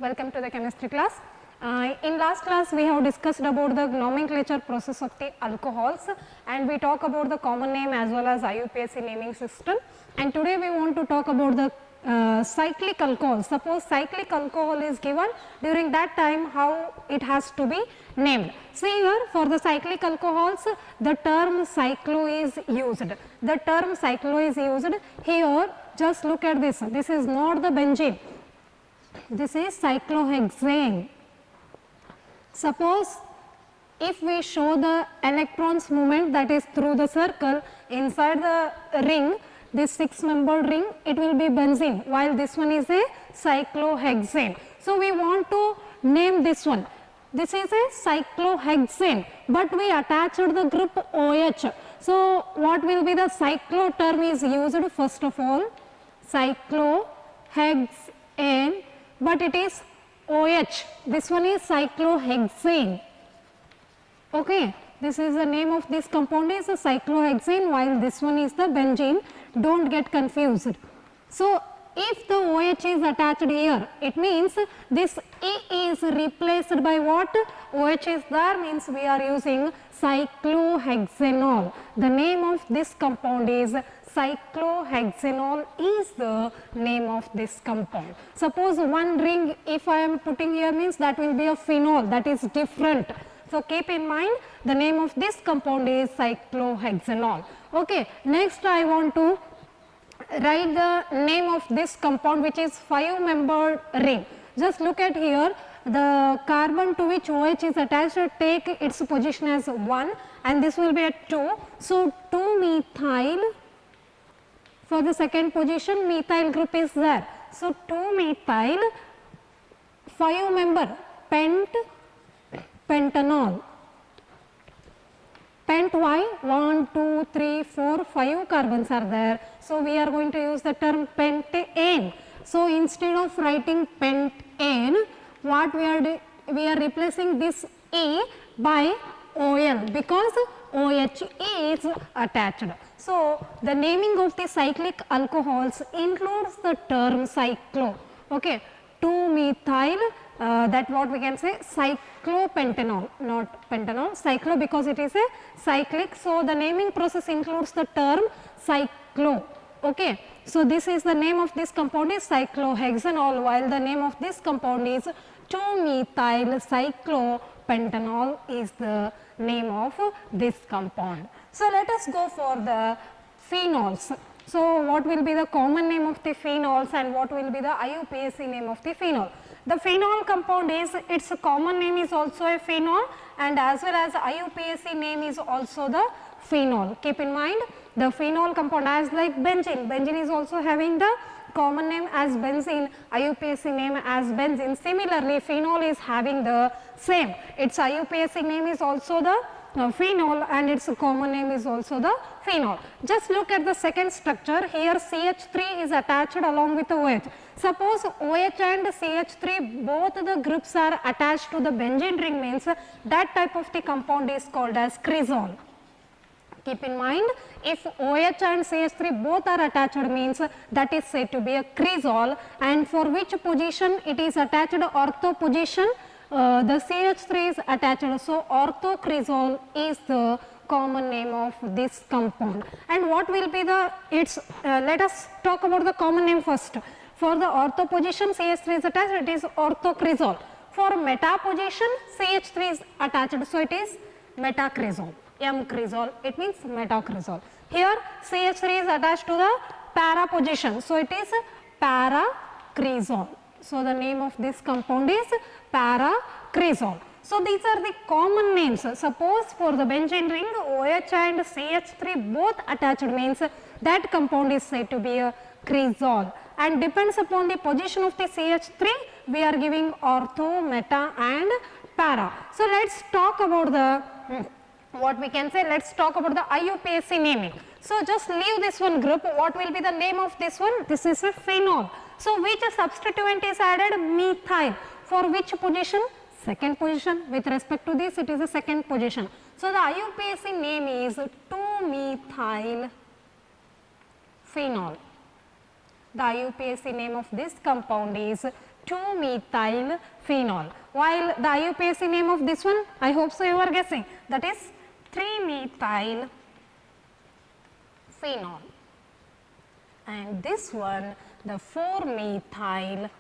Welcome to the chemistry class. In last class we have discussed about the nomenclature process of the alcohols and we talk about the common name as well as IUPAC naming system, and today we want to talk about the cyclic alcohol. Suppose cyclic alcohol is given, during that time how it has to be named. See here, for the cyclic alcohols the term cyclo is used. The term cyclo is used here. Just look at this. This is not the benzene. This is cyclohexane. Suppose if we show the electrons movement, that is through the circle inside the ring, this 6-membered ring, it will be benzene, while this one is a cyclohexane. So we want to name this one. This is a cyclohexane, but we attached the group OH. So what will be the cyclo term is used first of all, cyclohexane, but it is OH. This one is cyclohexane. Okay, this is the name of this compound is a cyclohexane, while this one is the benzene. Don't get confused. So if the OH is attached here, it means this E is replaced by what? OH is there, means we are using cyclohexanol. The name of this compound is cyclohexanol is the name of this compound. Suppose one ring if I am putting here, means that will be a phenol, that is different. So keep in mind the name of this compound is cyclohexanol. Okay, next I want to write the name of this compound, which is 5-membered ring. Just look at here, the carbon to which OH is attached, take its position as 1 and this will be at 2. So 2-methyl, for the second position methyl group is there. So 2-methyl 5-member pentanol. Pent why? 1, 2, 3, 4, 5 carbons are there. So we are going to use the term pentane. So instead of writing pentane, what we are replacing this E by OL, because OH is attached. So the naming of the cyclic alcohols includes the term cyclo. Okay, 2-methyl, that what we can say cyclopentanol, not pentanol, cyclo, because it is a cyclic. So the naming process includes the term cyclo. Okay, so this is the name of this compound is cyclohexanol, while the name of this compound is 2-methyl cyclopentanol is the name of this compound. So let us go for the phenols. So what will be the common name of the phenols and what will be the IUPAC name of the phenol? The phenol compound is, its common name is also a phenol, and as well as IUPAC name is also the phenol. Keep in mind the phenol compound as like benzene. Benzene is also having the common name as benzene, IUPAC name as benzene. Similarly, phenol is having the same. Its IUPAC name is also the phenol and its common name is also the phenol. Just look at the second structure. Here CH3 is attached along with the OH. Suppose OH and CH3 both the groups are attached to the benzene ring, means that type of the compound is called as cresol. Keep in mind, if OH and CH3 both are attached, means that is said to be a cresol, and for which position it is attached, ortho position, the CH3 is attached. So orthocresol is the common name of this compound. And what will be the its let us talk about the common name first. For the ortho position CH3 is attached, it is orthocresol. For meta position CH3 is attached, so it is metacresol. M-cresol, it means metacresol. Here CH3 is attached to the para position, so it is paracresol. So the name of this compound is paracresol. So these are the common names. Suppose for the benzene ring OH and CH3 both attached, means that compound is said to be a cresol, and depends upon the position of the CH3 we are giving ortho, meta and para. So let's talk about the what we can say, let's talk about the IUPAC naming. So just leave this one group. What will be the name of this one? This is a phenol. So which substituent is added? Methyl. For which position? Second position. With respect to this, it is a second position. So the IUPAC name is 2-methyl phenol. The IUPAC name of this compound is 2-methyl phenol. While the IUPAC name of this one, I hope so you are guessing, that is 3-methyl phenol, and this one the 4-methyl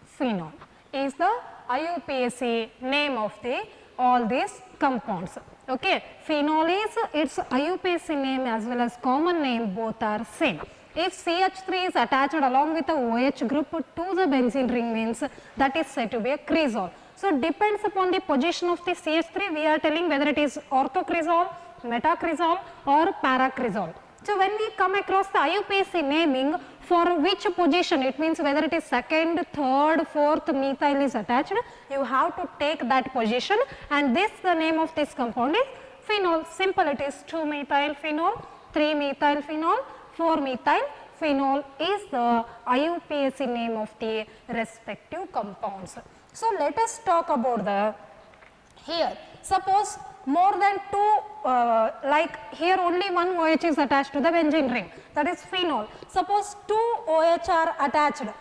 phenol is the IUPAC name of the all these compounds. Okay. Phenol is its IUPAC name as well as common name, both are same. If CH3 is attached along with the OH group to the benzene ring, means that is said to be a cresol. So, depends upon the position of the CH3, we are telling whether it is orthocresol, metacresol or paracresol. So, when we come across the IUPAC naming, for which position, it means whether it is second, third, fourth methyl is attached, you have to take that position, and this the name of this compound is phenol. Simple, it is 2-methyl phenol, 3-methyl phenol, 4-methyl phenol is the IUPAC name of the respective compounds. So, let us talk about the here. Suppose more than two, like here only one OH is attached to the benzene ring, that is phenol. Suppose two OH are attached to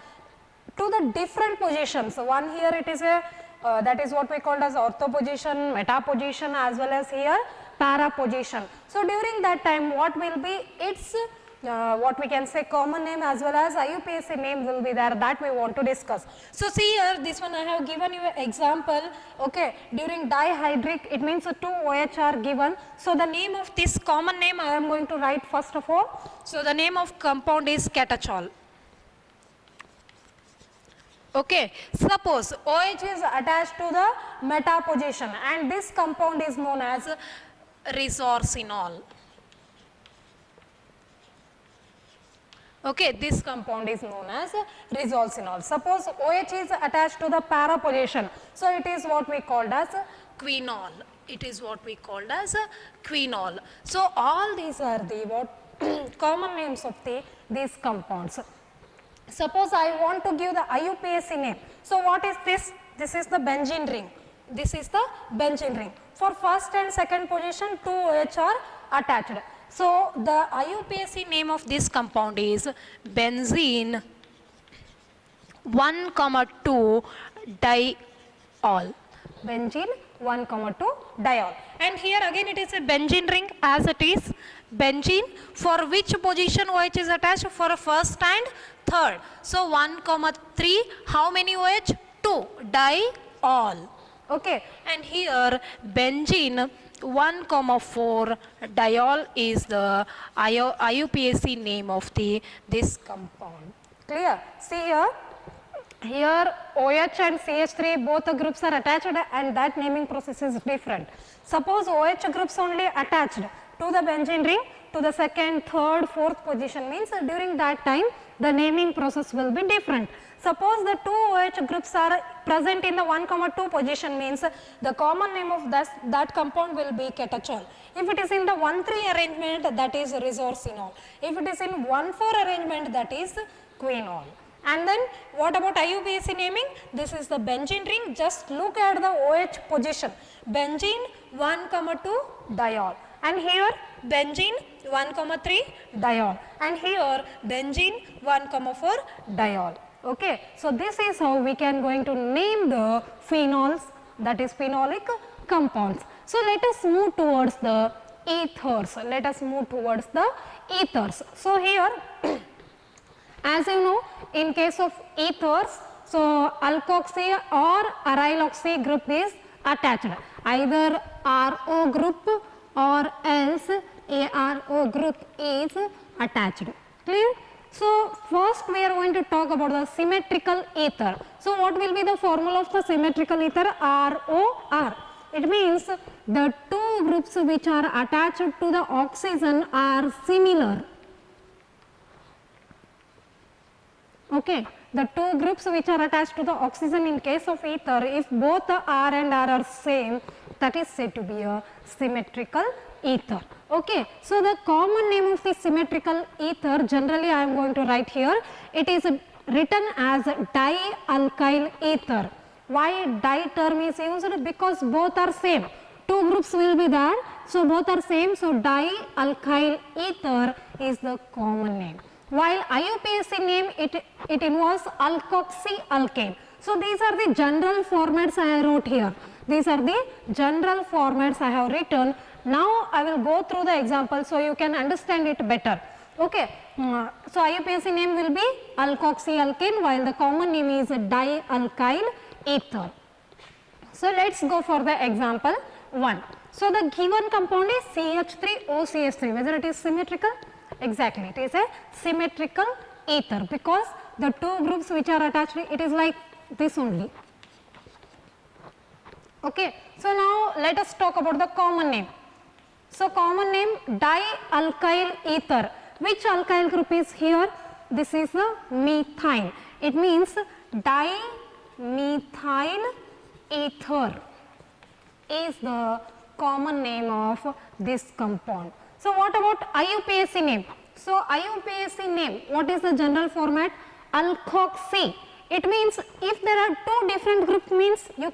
the different positions. One here it is a that is what we called as ortho position, meta position, as well as here para position. So, during that time what will be its what we can say common name as well as IUPAC name will be there, that we want to discuss. So, see here this one I have given you an example. Okay, during dihydric it means 2 OH are given. So, the name of this common name I am going to write first of all. So, the name of compound is catechol. Okay, suppose OH is attached to the meta position and this compound is known as resorcinol. Okay, this compound is known as resorcinol. Suppose OH is attached to the para position, so it is what we called as quinol. It is what we called as quinol. So, all these are the what common names of these compounds. Suppose I want to give the IUPAC name. So, what is this? This is the benzene ring. This is the benzene ring. For first and second position, 2 OH are attached. So, the IUPAC name of this compound is benzene 1,2 diol. Benzene 1,2 diol. And here again it is a benzene ring, as it is benzene. For which position OH is attached? For first and third. So, 1,3, how many OH? 2 diol. Okay. And here benzene 1,4 diol is the IUPAC name of this compound. Clear? See here OH and CH3 both the groups are attached and that naming process is different. Suppose OH groups only attached to the benzene ring to the second, third, fourth position, means during that time the naming process will be different. Suppose the 2 OH groups are present in the 1,2 position, means the common name of that compound will be catechol. If it is in the 1,3 arrangement, that is resorcinol. If it is in 1,4 arrangement, that is quinol. And then what about IUPAC naming? This is the benzene ring. Just look at the OH position. Benzene 1,2 diol. And here benzene 1,3 diol. And here benzene 1,4 diol. Okay. So, this is how we can going to name the phenols, that is phenolic compounds. So, let us move towards the ethers. Let us move towards the ethers. So, here as you know, in case of ethers, so alkoxy or aryloxy group is attached, either RO group or else ARO group is attached. Clear? So, first we are going to talk about the symmetrical ether. So, what will be the formula of the symmetrical ether? ROR. It means the two groups which are attached to the oxygen are similar. Okay. The two groups which are attached to the oxygen in case of ether, if both the R and R are same, that is said to be a symmetrical ether. Okay. So, the common name of the symmetrical ether, generally I am going to write here, it is written as dialkyl ether. Why di term is used? Because both are same. Two groups will be there. So, both are same. So, dialkyl ether is the common name. while IUPAC name it involves alkoxyalkane. So these are the general formats I wrote here. These are the general formats I have written. Now I will go through the example so you can understand it better. Okay. So IUPAC name will be alkoxyalkane, while the common name is dialkyl ether. So let's go for the example 1. So the given compound is CH3OCH3. Whether it is symmetrical? Exactly, it is a symmetrical ether because the two groups which are attached, it is like this only. Okay. So now let us talk about the common name. So common name dialkyl ether. Which alkyl group is here? This is the methyl. It means dimethyl ether is the common name of this compound. So what about IUPAC name? So IUPAC name, what is the general format? Alkoxy. It means if there are two different groups means you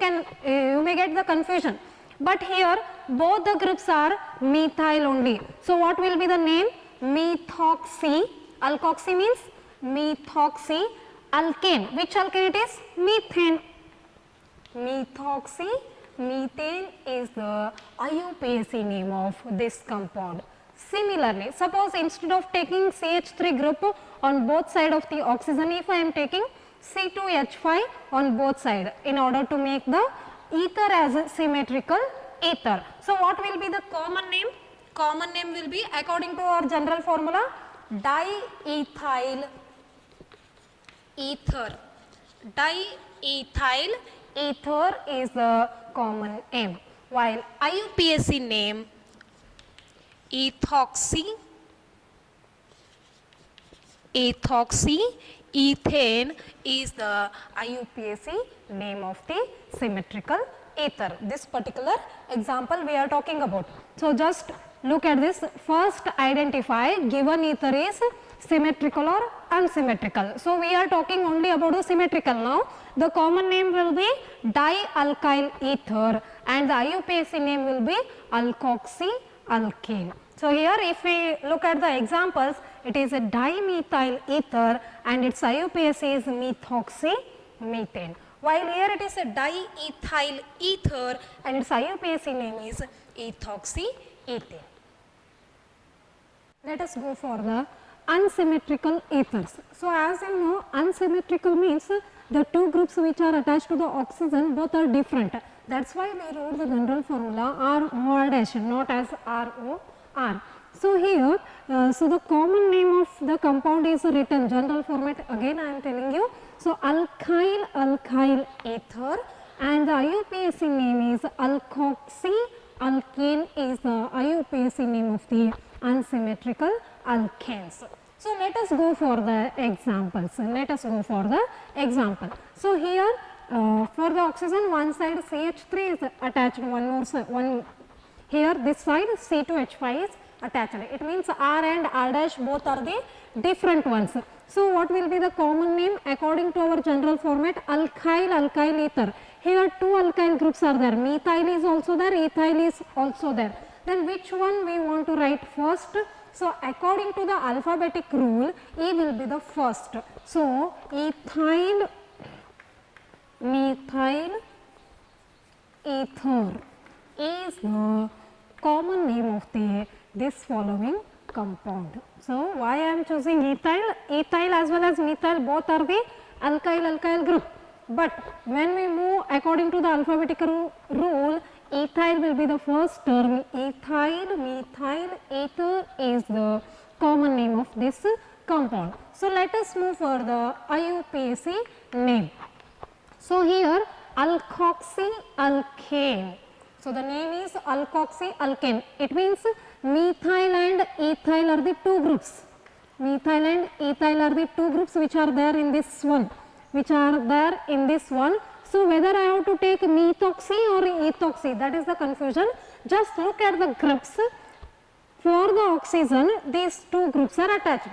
may get the confusion. But here both the groups are methyl only. So what will be the name? Methoxy. Alkoxy means methoxy alkane. Which alkane it is? Methane. Methoxy methane is the IUPAC name of this compound. Similarly, suppose instead of taking CH3 group on both sides of the oxygen, if I am taking C2H5 on both sides in order to make the ether as a symmetrical ether. So what will be the common name? Common name will be, according to our general formula, diethyl ether. Diethyl ether is the common name, while IUPAC name ethoxy ethane is the IUPAC name of the symmetrical ether. This particular example we are talking about. So just look at this. First identify given ether is symmetrical or unsymmetrical. So we are talking only about the symmetrical now. The common name will be dialkyl ether and the IUPAC name will be alkoxyalkane. So here if we look at the examples, it is a dimethyl ether and its IUPAC is methoxymethane. While here it is a diethyl ether and its IUPAC name is ethoxyethane. Let us go for the unsymmetrical ethers. So as you know, unsymmetrical means the two groups which are attached to the oxygen both are different. That's why we wrote the general formula ROR dash, not as ROR. So here, so the common name of the compound is written general format. Again I am telling you. So alkyl ether and the IUPAC name is alkoxyalkane is the IUPAC name of the unsymmetrical alkanes. So let us go for the examples. So here for the oxygen one side CH3 is attached, here this side C2H5 is attached. It means R and R dash both are the different ones. So what will be the common name according to our general format? Alkyl ether. Here two alkyl groups are there. Methyl is also there, ethyl is also there. Then which one we want to write first? So according to the alphabetic rule, E will be the first. So ethyl methyl ether is the common name of this following compound. So why I am choosing ethyl? Ethyl as well as methyl both are the alkyl group. But when we move according to the alphabetical rule, ethyl will be the first term. Ethyl methyl ether is the common name of this compound. So let us move for the IUPAC name. So here alkoxyalkane. So the name is alkoxyalkane. It means methyl and ethyl are the two groups. Methyl and ethyl are the two groups which are there in this one. So whether I have to take methoxy or ethoxy, that is the confusion. Just look at the groups. For the oxygen, these two groups are attached.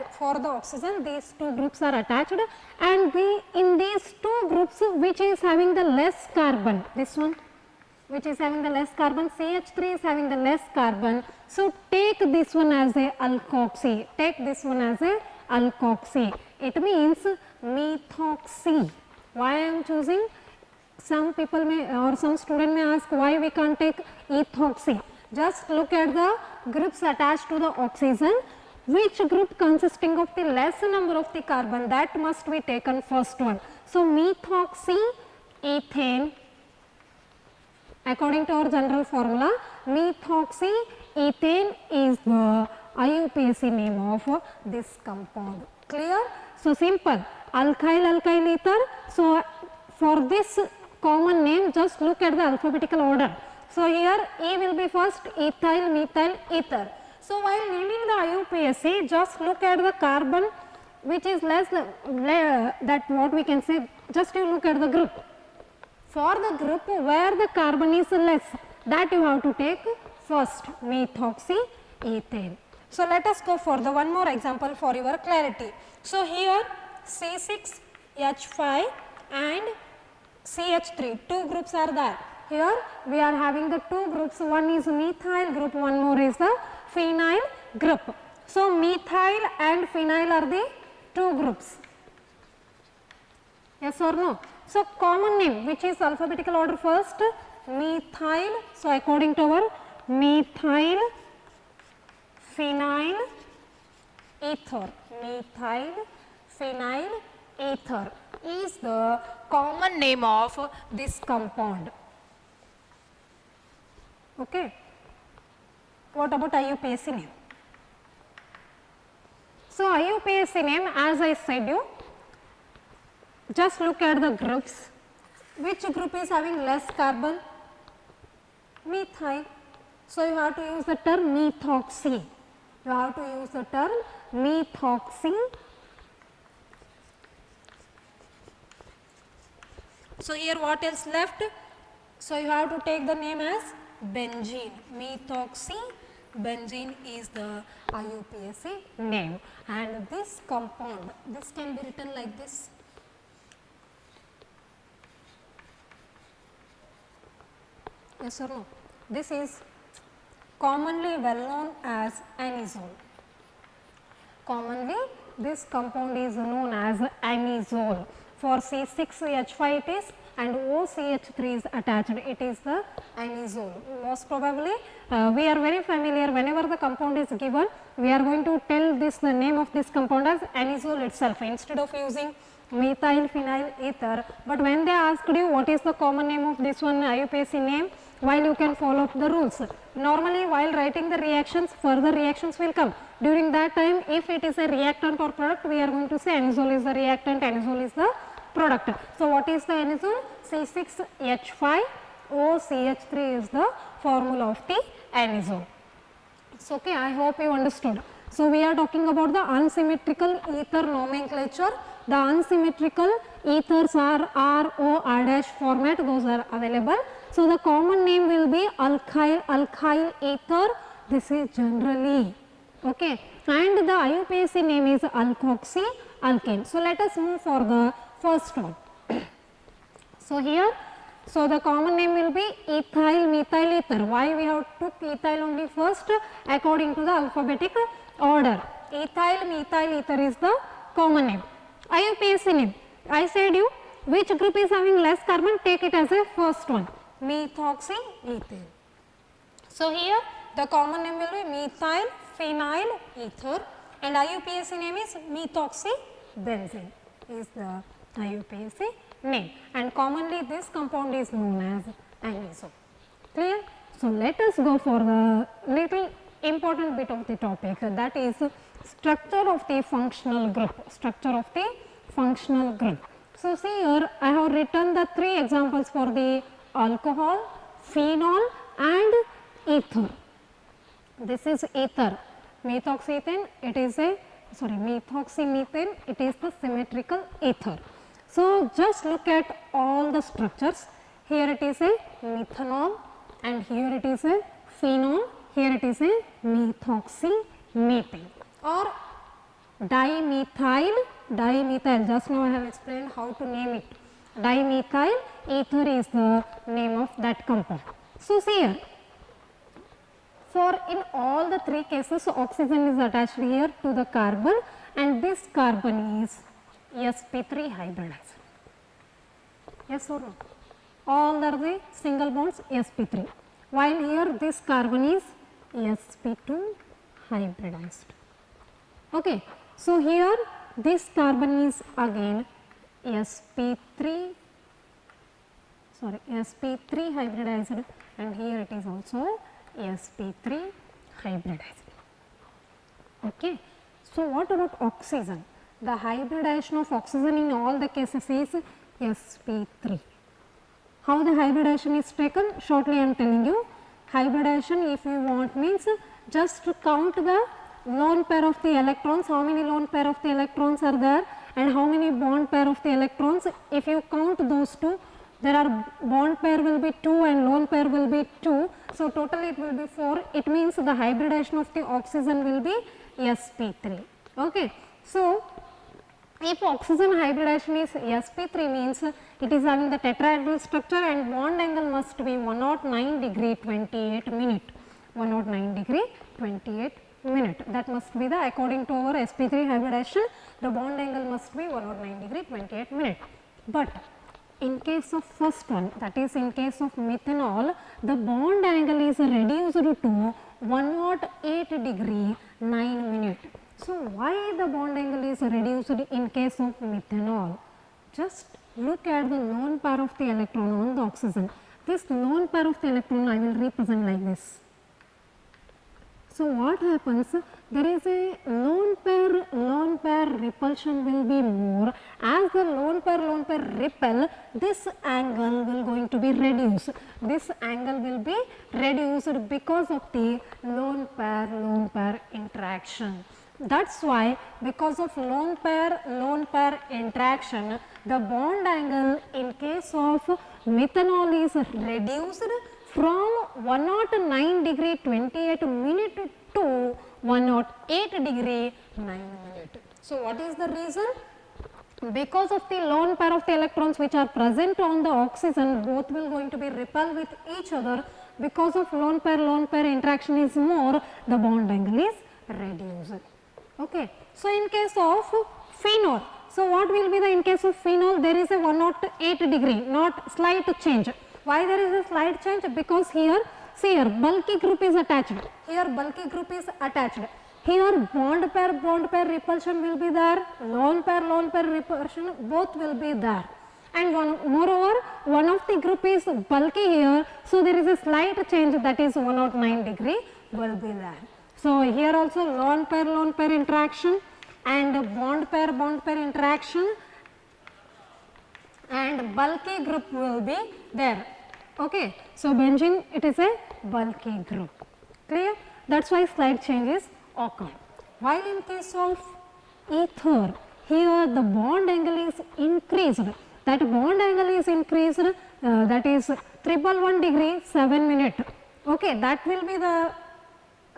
And in these two groups, which is having the less carbon, this one, which is having the less carbon, CH3 is having the less carbon. So take this one as a alkoxy. alkoxy. It means methoxy. Why I am choosing? Some people may or some student may ask why we can't take ethoxy. Just look at the groups attached to the oxygen. Which group consisting of the less number of the carbon, that must be taken first one. So methoxy ethane, according to our general formula, methoxy ethane is the IUPAC name of this compound. Clear? So simple, alkyl ether. So for this common name, just look at the alphabetical order. So here E will be first, ethyl, methyl, ether. So while naming the IUPAC, just look at the carbon which is less, that what we can say, just you look at the group. For the group where the carbon is less, that you have to take first, methoxy ethane. So let us go for the one more example for your clarity. So here C6H5 and CH3, two groups are there. Here we are having the two groups, one is methyl group, one more is the phenyl group. So methyl and phenyl are the two groups. Yes or no? So common name, which is alphabetical order first, methyl. So according to our methyl phenyl ether, methyl phenyl ether is the common name of this compound. Okay. What about IUPAC name? So IUPAC name, as I said you, just look at the groups. Which group is having less carbon? Methyl. So you have to use the term methoxy. You have to use the term methoxy. So here what else left? So you have to take the name as benzene. Methoxy benzene is the IUPAC name, and this compound, this can be written like this. Yes or no? This is commonly well known as anisole. Commonly this compound is known as anisole. For C6H5 it is, and OCH3 is attached, it is the anisole. Most probably we are very familiar, whenever the compound is given, we are going to tell this the name of this compound as anisole itself instead of using methyl phenyl ether. But when they asked you what is the common name of this one IUPAC name, while you can follow the rules. Normally while writing the reactions, further reactions will come. During that time, if it is a reactant or product, we are going to say anisole is the reactant, anisole is the product. So what is the anisole? C6H5 OCH3 is the formula of the anisole. So okay, I hope you understood. So we are talking about the unsymmetrical ether nomenclature. The unsymmetrical ethers are RO R' format, those are available. So the common name will be alkyl ether. This is generally okay, and the IUPAC name is alkoxy alkane. So let us move for the first one. So here, so the common name will be ethyl methyl ether. Why we have took ethyl only first? According to the alphabetic order. Ethyl methyl ether is the common name. IUPAC name, I said you which group is having less carbon, take it as a first one, methoxy ethane. So here the common name will be methyl phenyl ether, and IUPAC name is methoxy benzene is the IUPAC name, and commonly this compound is known as anisole. Clear? So let us go for the little important bit of the topic, that is structure of the functional group. Structure of the functional group. So see here I have written the three examples for the alcohol, phenol and ether. This is ether. Methoxyethane, it is a methoxymethane, it is the symmetrical ether. So just look at all the structures. Here it is a methanol, and here it is a phenol, here it is a methoxymethane or dimethyl, just now I have explained how to name it. Dimethyl ether is the name of that compound. So see here, for in all the three cases oxygen is attached here to the carbon, and this carbon is sp3 hybridized. Yes or no? All are the single bonds sp3, while here this carbon is sp2 hybridized. Okay, so here this carbon is again sp3 hybridized, and here it is also sp3 hybridized. Okay, so what about oxygen? The hybridization of oxygen in all the cases is sp3. How the hybridization is taken? Shortly I am telling you. Hybridization, if you want, means just to count the lone pair of the electrons, how many lone pair of the electrons are there and how many bond pair of the electrons. If you count those two, there are bond pair will be 2 and lone pair will be 2. So, total it will be 4. It means the hybridization of the oxygen will be sp3. Okay. So, if oxygen hybridization is sp3 means it is having the tetrahedral structure and bond angle must be 109 degree 28 minute. 109 degree 28 minute. That must be the, according to our sp3 hybridization, the bond angle must be 109 degree 28 minute. But in case of first one, that is in case of methanol, the bond angle is reduced to 108 degree 9 minute. So, why the bond angle is reduced in case of methanol? Just look at the lone pair of the electron on the oxygen. This lone pair of the electron I will represent like this. So, what happens? There is a lone pair repulsion will be more. As the lone pair repel, this angle will going to be reduced. This angle will be reduced because of the lone pair interaction. That's why because of lone pair interaction, the bond angle in case of methanol is reduced from 109 degree 28 minute to 108 degree 9 minute. So, what is the reason? Because of the lone pair of the electrons which are present on the oxygen, both will going to be repel with each other. Because of lone pair interaction is more, the bond angle is reduced. Okay. So, in case of phenol, so what will be the, in case of phenol, there is a 108 degree, not slight change. Why there is a slight change? Because here, see here, bulky group is attached. Here, bulky group is attached. Here, bond pair repulsion will be there. Lone pair repulsion, both will be there. And moreover, one of the group is bulky here. So, there is a slight change, that is 109 degree will be there. So, here also lone pair interaction and bond pair interaction and bulky group will be there. Okay. So, benzene, it is a bulky group, clear? That is why slight changes occur. While in case of ether, here the bond angle is increased. That bond angle is increased, that is 111 degree 7 minute. Okay. That will be the,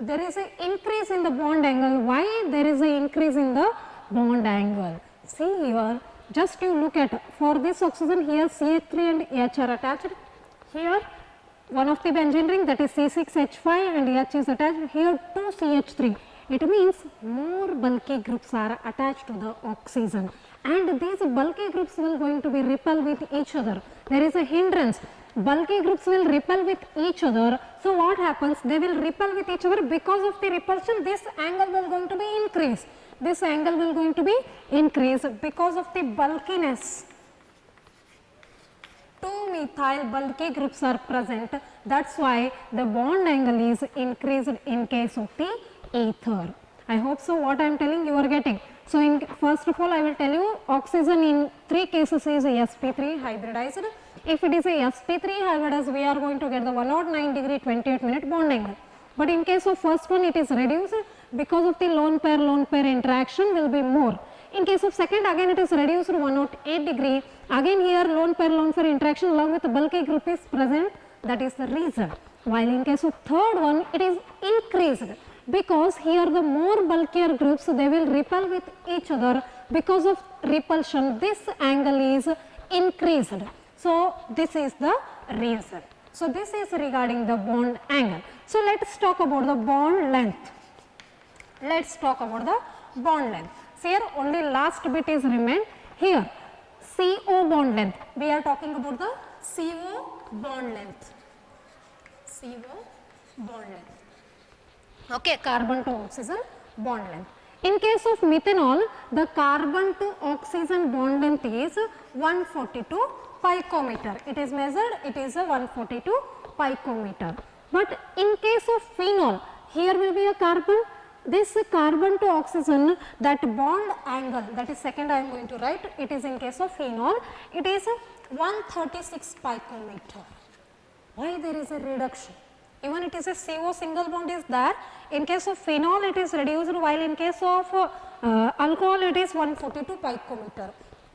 there is an increase in the bond angle. Why there is an increase in the bond angle? See here, just you look at, for this oxygen here CH3 and H are attached. Here one of the benzene ring, that is C6H5 and H is attached. Here 2 CH3. It means more bulky groups are attached to the oxygen, and these bulky groups will going to be repel with each other. There is a hindrance. Bulky groups will repel with each other. So, what happens? They will repel with each other. Because of the repulsion, this angle will going to be increased. This angle will going to be increased because of the bulkiness. 2-methyl bulky groups are present. That's why the bond angle is increased in case of the ether. I hope so what I am telling you are getting. So, in first of all I will tell you oxygen in 3 cases is sp3 hybridized. If it is a sp3 hybridized, we are going to get the 109 degree 28 minute bond angle. But in case of first one, it is reduced because of the lone pair interaction will be more. In case of second, again it is reduced to 108 degree. Again here lone pair interaction along with the bulky group is present, that is the reason. While in case of third one, it is increased because here the more bulkier groups, they will repel with each other. Because of repulsion, this angle is increased. So, this is the reason. So, this is regarding the bond angle. So, let us talk about the bond length. Let us talk about the bond length. Here only last bit is remained. Here CO bond length, we are talking about the CO bond length, CO bond length, okay, carbon to oxygen bond length. In case of methanol, the carbon to oxygen bond length is 142 picometer. It is measured, it is a 142 picometer. But in case of phenol, here will be a carbon, this carbon to oxygen, that bond angle, that is second I am going to write, it is in case of phenol, it is 136 picometer. Why there is a reduction? Even it is a CO single bond is there, in case of phenol it is reduced, while in case of alcohol it is 142 picometer.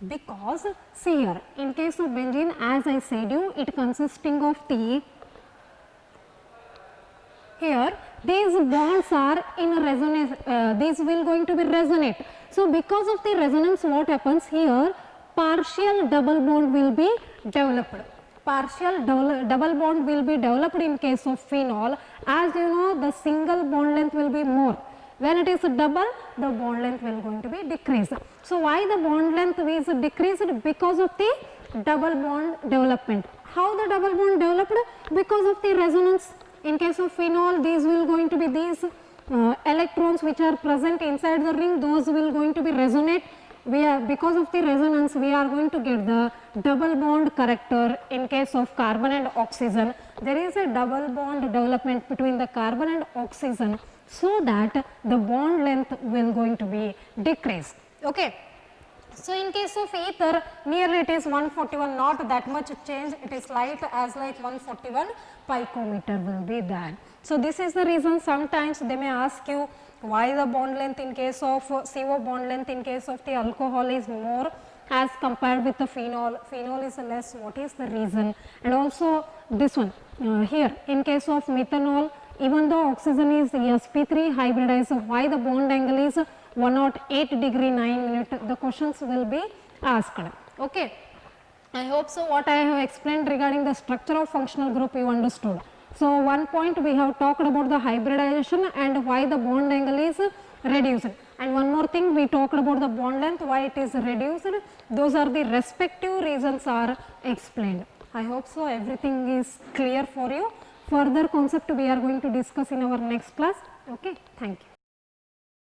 Because see here, in case of benzene, as I said you, it consisting of the, here these bonds are in resonance, these will going to be resonate. So because of the resonance, what happens here, partial double bond will be developed. Partial double bond will be developed in case of phenol. As you know, the single bond length will be more. When it is double, the bond length will going to be decreased. So why the bond length is decreased? Because of the double bond development. How the double bond developed? Because of the resonance. In case of phenol, these will going to be these electrons which are present inside the ring, those will going to be resonate. Because of the resonance, we are going to get the double bond character. In case of carbon and oxygen, there is a double bond development between the carbon and oxygen, so that the bond length will going to be decreased. Okay. So in case of ether, nearly it is 141, not that much change, it is light as like 141 picometer will be there. So this is the reason sometimes they may ask you, why the bond length in case of CO bond length in case of the alcohol is more as compared with the phenol, phenol is less, what is the reason? And also this one here, in case of methanol, even though oxygen is sp3 hybridized, why the bond angle is 108 degree 9 minute, the questions will be asked. Okay. I hope so what I have explained regarding the structure of functional group you understood. So one point we have talked about the hybridization and why the bond angle is reduced, and one more thing we talked about the bond length, why it is reduced. Those are the respective reasons are explained. I hope so everything is clear for you. Further concept we are going to discuss in our next class. Okay, thank you.